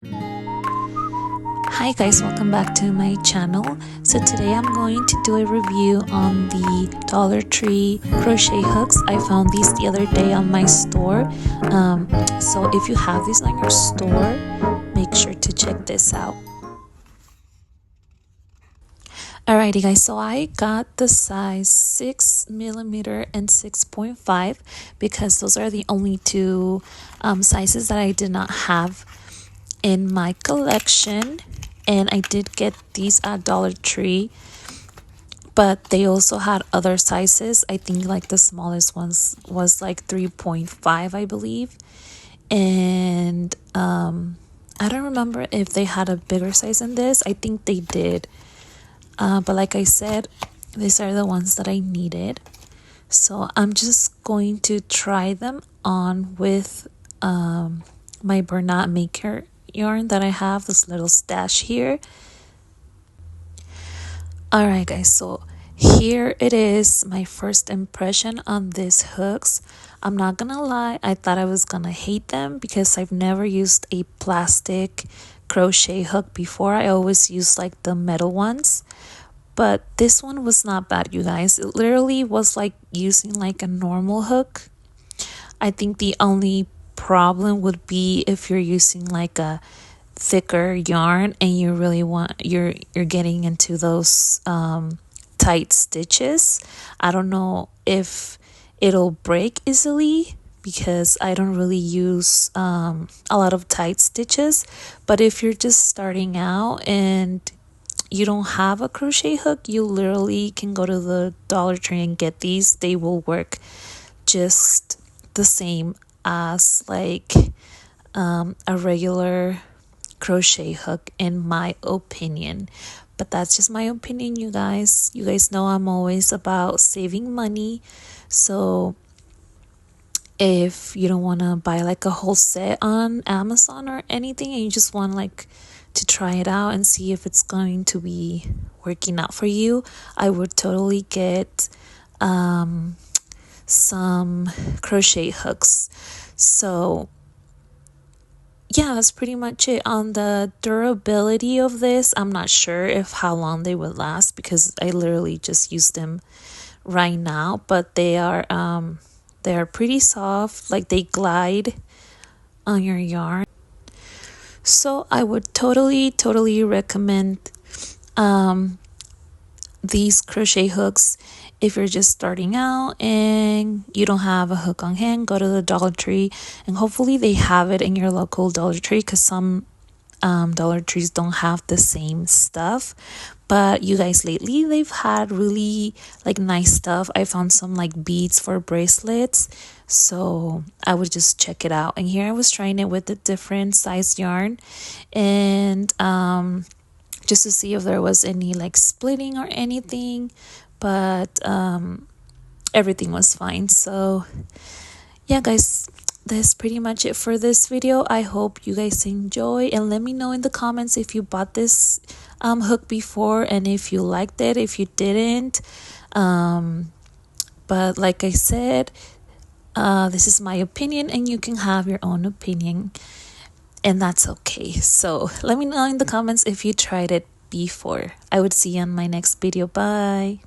Hi guys, welcome back to my channel. So today I'm going to do a review on the Dollar Tree crochet hooks. I found these the other day on my store. So if you have these on your store, make sure to check this out. Alrighty guys, so I got the size 6mm and 6.5 because those are the only two sizes that I did not have in my collection. And I did get these at Dollar Tree, but they also had other sizes. I think like the smallest ones was like 3.5, I believe. And I don't remember if they had a bigger size than this. I think they did. But like I said, these are the ones that I needed. So I'm just going to try them on with my Bernat Maker yarn that I have, this little stash here. Alright guys, so here it is, my first impression on these hooks. I'm not gonna lie, I thought I was gonna hate them because I've never used a plastic crochet hook before. I always use like the metal ones, but this one was not bad, you guys. It literally was like using like a normal hook. I think the only problem would be if you're using like a thicker yarn and you really want you're getting into those tight stitches. I don't know if it'll break easily because I don't really use a lot of tight stitches, but if you're just starting out and you don't have a crochet hook, you literally can go to the Dollar Tree and get these. They will work just the same as like a regular crochet hook, in my opinion. But that's just my opinion, you guys. You guys know I'm always about saving money. So if you don't want to buy like a whole set on Amazon or anything, and you just want like to try it out and see if it's going to be working out for you, I would totally get some crochet hooks. So yeah, that's pretty much it. On the durability of this, I'm not sure if how long they would last because I literally just used them right now, but they are pretty soft, like they glide on your yarn. So I would totally recommend these crochet hooks. If you're just starting out and you don't have a hook on hand, go to the Dollar Tree, and hopefully they have it in your local Dollar Tree because some Dollar Trees don't have the same stuff. But you guys, lately they've had really like nice stuff. I found some like beads for bracelets, so I would just check it out. And here I was trying it with a different size yarn, and just to see if there was any like splitting or anything, but everything was fine. So yeah guys, that's pretty much it for this video. I hope you guys enjoy, and let me know in the comments if you bought this hook before and if you liked it, if you didn't. But like I said, this is my opinion and you can have your own opinion, and that's okay. So let me know in the comments if you tried it before. I would see you on my next video. Bye.